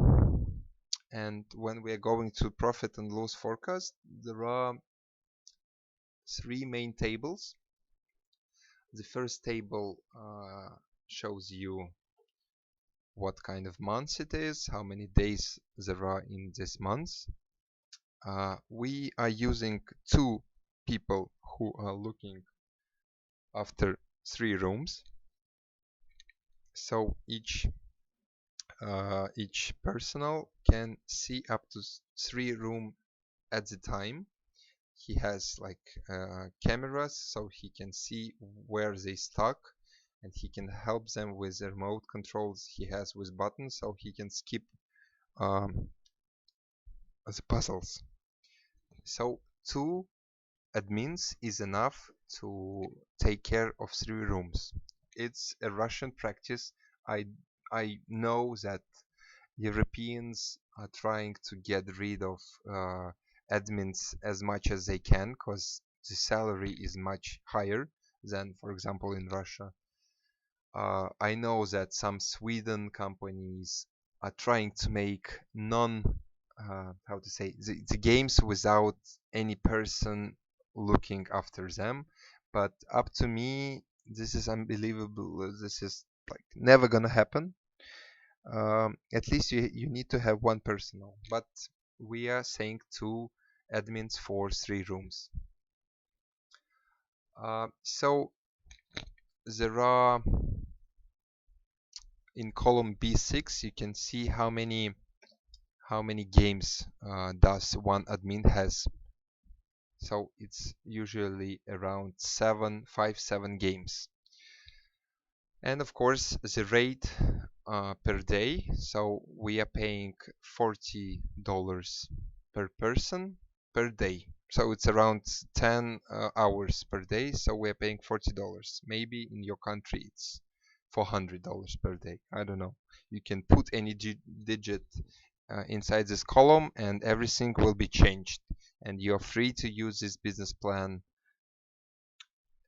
And when we are going to profit and loss forecast, there are 3 main tables. The first table shows you what kind of month it is, how many days there are in this month. We are using 2 people who are looking after 3 rooms. So each personal can see up to 3 rooms at the time. He has like cameras, so he can see where they stuck, and he can help them with the remote controls he has with buttons, so he can skip the puzzles. So 2 admins is enough to take care of 3 rooms. It's a Russian practice. I know that Europeans are trying to get rid of admins as much as they can, because the salary is much higher than, for example, in Russia. I know that some Sweden companies are trying to make how to say, the games without any person looking after them. But up to me, this is unbelievable. This is like never gonna happen. At least you need to have 1 personal, but we are saying 2 admins for 3 rooms. So there are, in column B6, you can see how many games does 1 admin has. So it's usually around 7 games. And of course the rate per day, so we are paying $40 per person per day, so it's around 10 hours per day, so we are paying $40. Maybe in your country it's $400 per day, I don't know. You can put any digit inside this column and everything will be changed, and you're free to use this business plan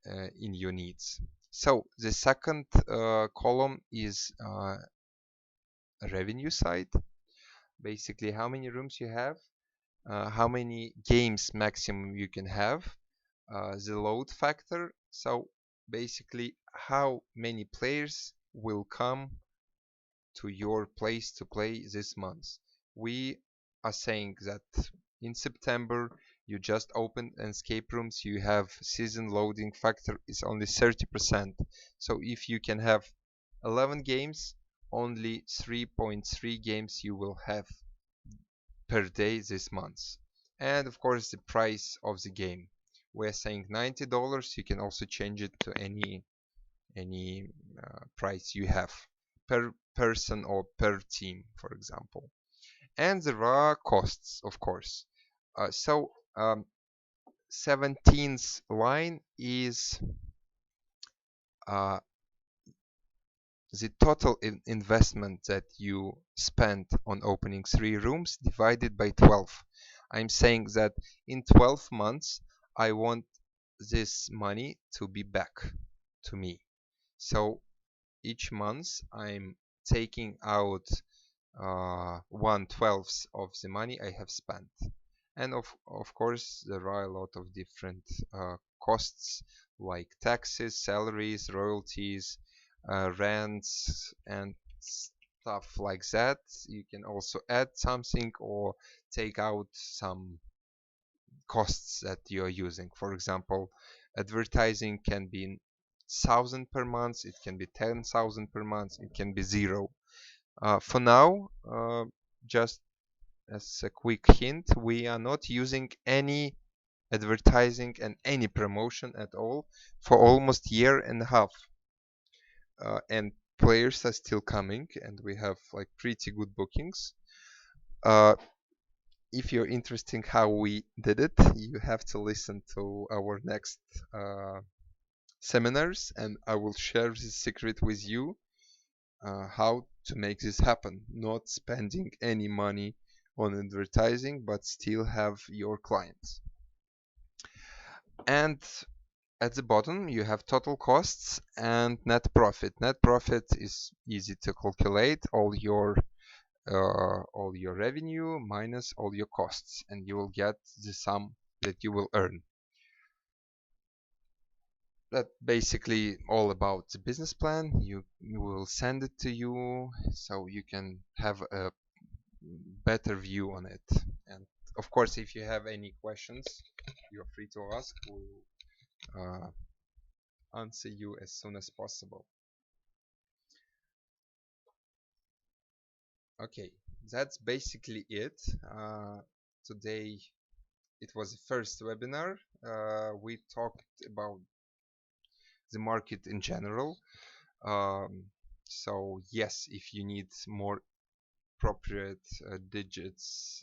in your needs. So the second column is revenue side. Basically, how many rooms you have, how many games maximum you can have, the load factor. So basically, how many players will come to your place to play this month. We are saying that in September you just opened escape rooms, you have season loading factor is only 30%. So if you can have 11 games, only 3.3 games you will have per day this month. And of course the price of the game, we're saying $90. You can also change it to any price you have per person or per team, for example. And there are costs, of course. So 17th line is the total investment that you spent on opening 3 rooms divided by 12. I'm saying that in 12 months I want this money to be back to me. So each month I'm taking out 1/12 of the money I have spent. And of course there are a lot of different costs like taxes, salaries, royalties, rents and stuff like that. You can also add something or take out some costs that you are using. For example, advertising can be 1,000 per month, it can be 10,000 per month, it can be 0. For now, just as a quick hint, we are not using any advertising and any promotion at all for almost a year and a half. And players are still coming and we have like pretty good bookings. If you're interested in how we did it, you have to listen to our next seminars, and I will share this secret with you, how to make this happen, not spending any money on advertising but still have your clients. And at the bottom you have total costs and net profit. Net profit is easy to calculate, all your revenue minus all your costs, and you will get the sum that you will earn. That basically all about the business plan. You will send it to you so you can have a better view on it. And of course, if you have any questions, you're free to ask. We'll answer you as soon as possible. Okay, that's basically it. Today it was the first webinar. We talked about the market in general. So yes, if you need more appropriate digits,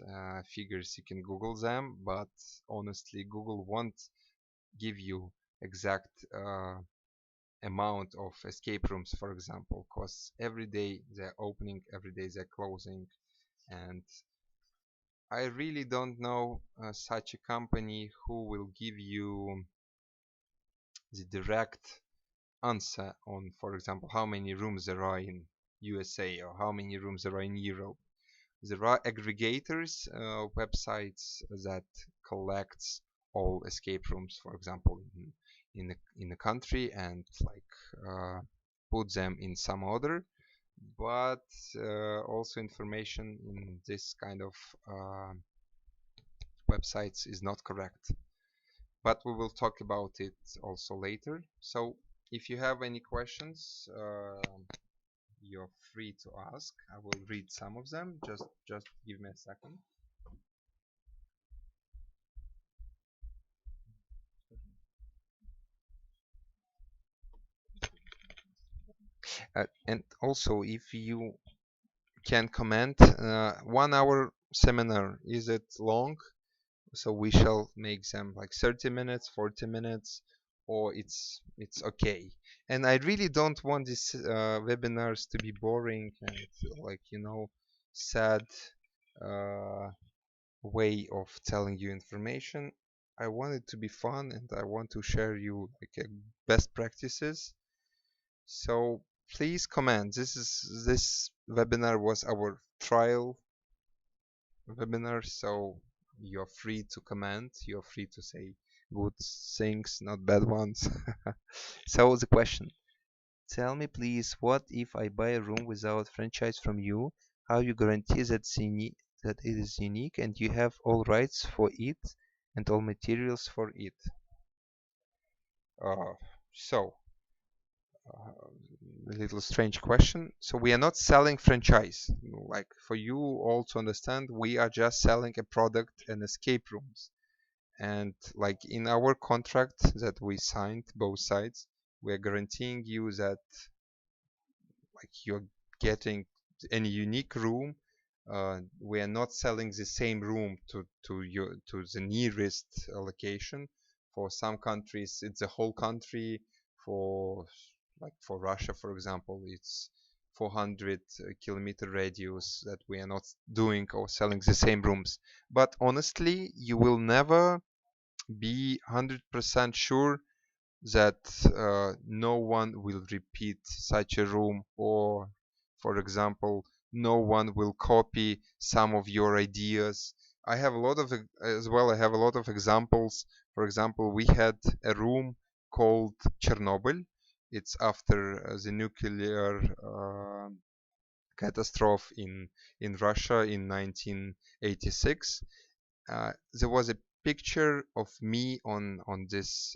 figures, you can Google them, but honestly, Google won't give you exact amount of escape rooms, for example, because every day they're opening, every day they're closing, and I really don't know such a company who will give you the direct answer on, for example, how many rooms there are in USA or how many rooms there are in Europe. There are aggregators, websites that collects all escape rooms, for example, in a country, and like put them in some order. But also information in this kind of websites is not correct. But we will talk about it also later. So if you have any questions, you're free to ask. I will read some of them. Just give me a second. And also, if you can comment, 1 hour seminar, is it long? So we shall make them like 30 minutes, 40 minutes, or it's okay. And I really don't want these webinars to be boring and like, sad way of telling you information. I want it to be fun, and I want to share you like best practices. So please comment. This webinar was our trial webinar, so you're free to comment. You're free to say good things, not bad ones. So the question: tell me please, what if I buy a room without franchise from you? How you guarantee that it is unique and you have all rights for it and all materials for it? Uh, so, a little strange question. So we are not selling franchise. Like for you all to understand, we are just selling a product and escape rooms. And like in our contract that we signed, both sides, we are guaranteeing you that like you're getting a unique room. We are not selling the same room to the nearest location. For some countries, it's the whole country. For for Russia, for example, it's 400-kilometer radius that we are not doing or selling the same rooms. But honestly, you will never be 100% sure that no one will repeat such a room, or for example, no one will copy some of your ideas. I have a lot of as well. I have a lot of examples. For example, we had a room called Chernobyl. It's after the nuclear catastrophe in Russia in 1986. There was a picture of me on this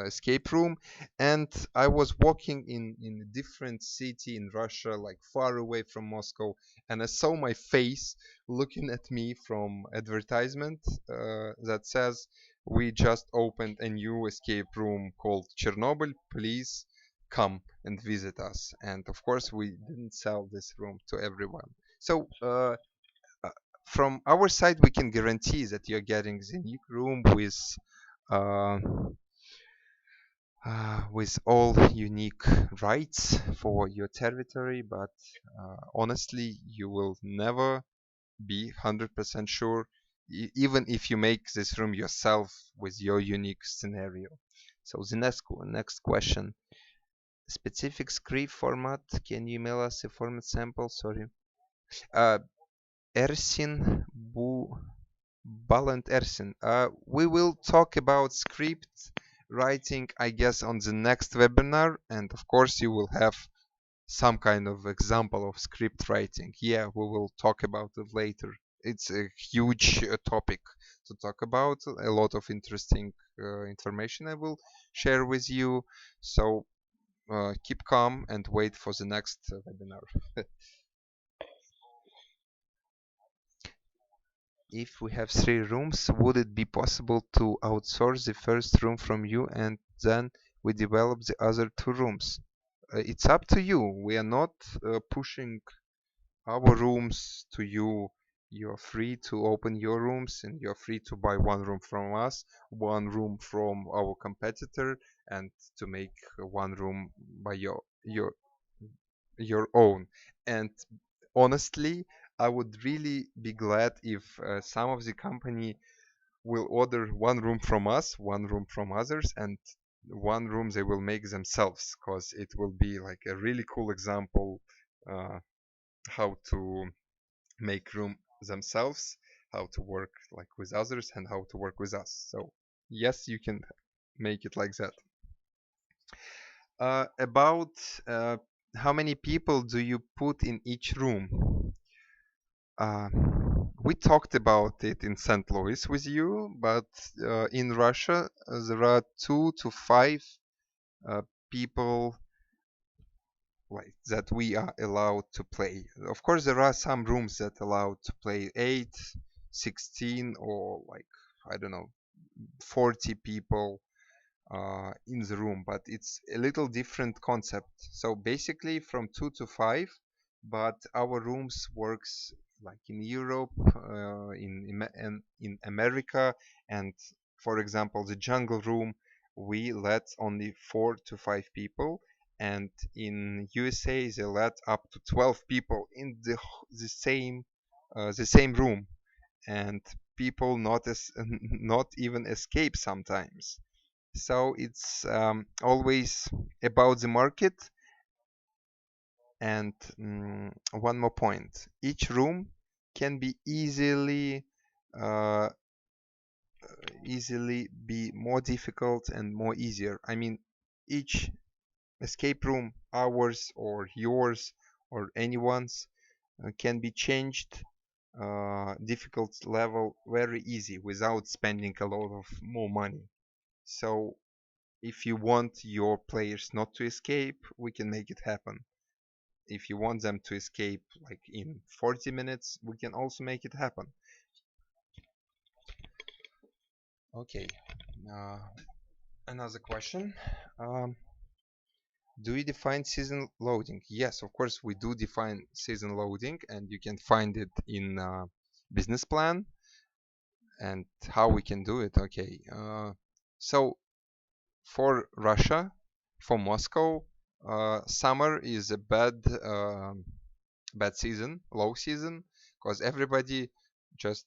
escape room, and I was walking in a different city in Russia, like far away from Moscow, and I saw my face looking at me from advertisement that says, "We just opened a new escape room called Chernobyl. Please come and visit us." And of course, we didn't sell this room to everyone. So from our side, we can guarantee that you're getting the new room uh, with all unique rights for your territory. But honestly, you will never be 100% sure, even if you make this room yourself with your unique scenario. So the next question. Specific script format. Can you email us a format sample? Sorry. Uh, Ersin Bu Ballant Ersin. We will talk about script writing, I guess, on the next webinar, and of course, you will have some kind of example of script writing. Yeah, we will talk about it later. It's a huge topic to talk about. A lot of interesting information I will share with you. So keep calm and wait for the next webinar. If we have 3 rooms, would it be possible to outsource the first room from you and then we develop the other 2 rooms? It's up to you. We are not pushing our rooms to you. You're free to open your rooms and you're free to buy 1 room from us, 1 room from our competitor, and to make 1 room by your own. And honestly, I would really be glad if some of the company will order 1 room from us, 1 room from others, and 1 room they will make themselves, because it will be like a really cool example uh, how to make room themselves, how to work like with others, and how to work with us. So yes, you can make it like that. About how many people do you put in each room? Uh, we talked about it in St. Louis with you, but in Russia there are 2 to 5 uh, people like that we are allowed to play. Of course, there are some rooms that allow to play 8, 16, or like I don't know, 40 people in the room, but it's a little different concept. So basically from 2 to 5, but our rooms works like in Europe, in America, and for example, the jungle room we let only 4 to 5 people, and in USA they let up to 12 people in the same room, and people not as not even escape sometimes. So it's always about the market. And one more point: each room can be uh, easily be more difficult and more easier. I mean, each escape room, ours or yours or anyone's, can be changed difficult level very easy without spending a lot of more money. So if you want your players not to escape, we can make it happen. If you want them to escape like in 40 minutes, we can also make it happen. Okay, uh, another question. Um, do we define season loading? Yes, of course we do define season loading, and you can find it in business plan and how we can do it. Okay, so for Russia, for Moscow, summer is a bad season, low season, because everybody just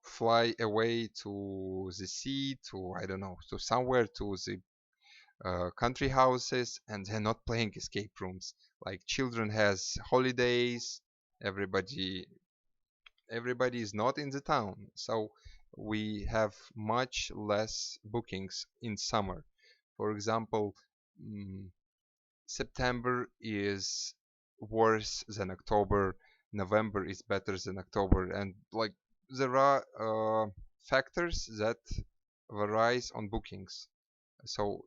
fly away to the sea, to I don't know, to somewhere, to the country houses, and they're not playing escape rooms. Like children has holidays, everybody everybody is not in the town, so we have much less bookings in summer. For example, mm, September is worse than October. November is better than October, and like there are factors that varies on bookings. So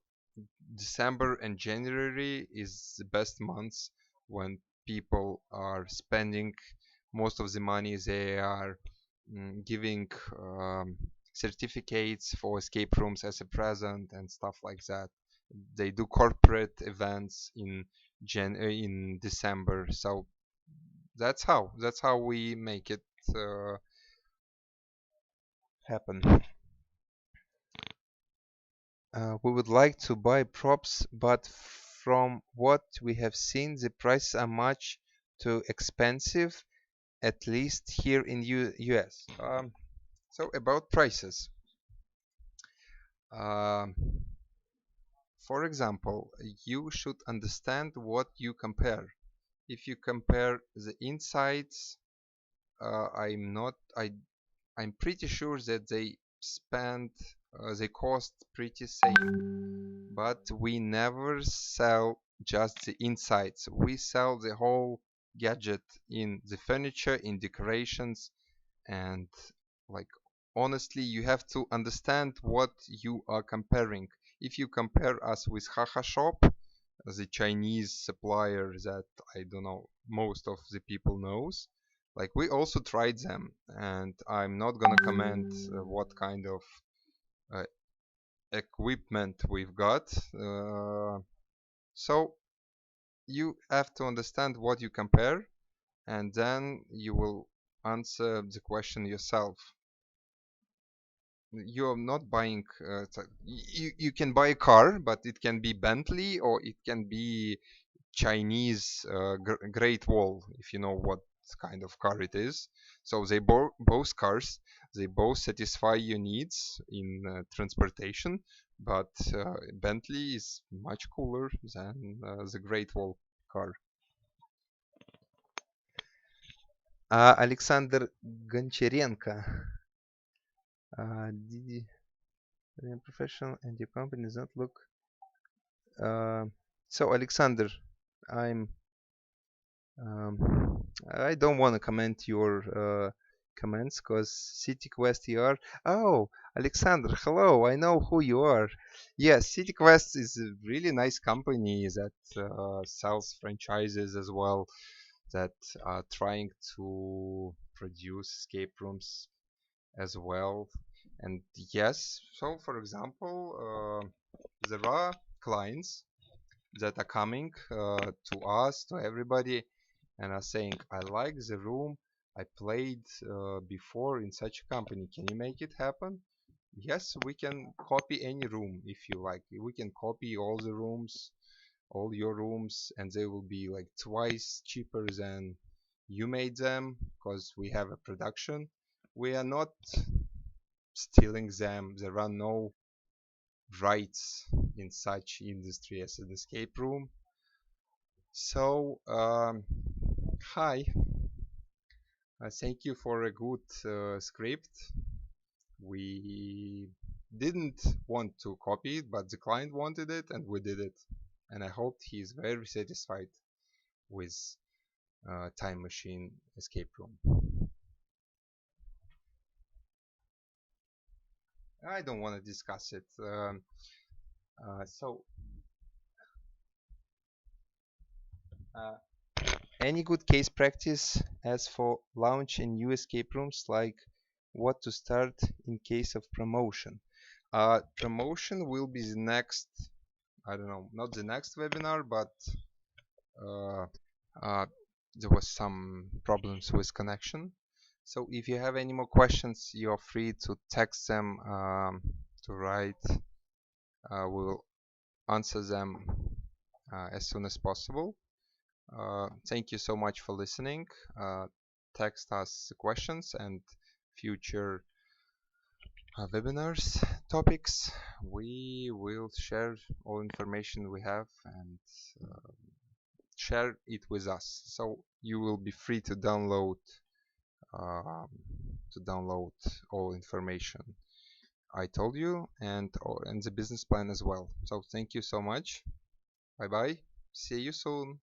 December and January is the best months when people are spending most of the money. They are giving certificates for escape rooms as a present and stuff like that. They do corporate events in December. So that's how we make it uh, happen. We would like to buy props, but from what we have seen, the prices are much too expensive. at least here in US. So about prices. Um, for example, you should understand what you compare. If you compare the insides, I'm not. I'm pretty sure that they cost pretty same, but we never sell just the insides. We sell the whole gadget in the furniture, in decorations, and like honestly, you have to understand what you are comparing. If you compare us with Haha Shop, the Chinese supplier that I don't know most of the people knows, like we also tried them, and I'm not gonna comment what kind of uh, equipment we've got. So you have to understand what you compare, and then you will answer the question yourself. You're not buying you can buy a car, but it can be Bentley or it can be Chinese Great Wall, if you know what kind of car it is. So they both cars, they both satisfy your needs in transportation, but Bentley is much cooler than the Great Wall car. Alexander Гончаренко. Did you professional and your company does not look Uh, so Alexander, I'm I don't want to comment your comments because City Quest you are. Oh, Alexander, hello. I know who you are. Yes, City Quest is a really nice company that sells franchises as well, that are trying to produce escape rooms as well. And yes, so for example, there are clients that are coming to us, to everybody, and are saying, I like the room I played before in such a company. Can you make it happen? Yes, we can copy any room if you like. We can copy all the rooms, all your rooms, and they will be like twice cheaper than you made them because we have a production. We are not stealing them. There are no rights in such industry as an escape room. So, hi, thank you for a good script. We didn't want to copy it, but the client wanted it and we did it. And I hope he's very satisfied with Time Machine Escape Room. I don't want to discuss it. So, uh, any good case practice as for launching new escape rooms, like what to start in case of promotion? Promotion will be the next, I don't know, not the next webinar, but uh, uh, there was some problems with connection. So if you have any more questions, you're free to text them, to write. We will answer them as soon as possible. Thank you so much for listening. Text us the questions and future webinars topics. We will share all information we have and share it with us. So you will be free um, to download all information I told you and the business plan as well. So thank you so much. Bye bye. See you soon.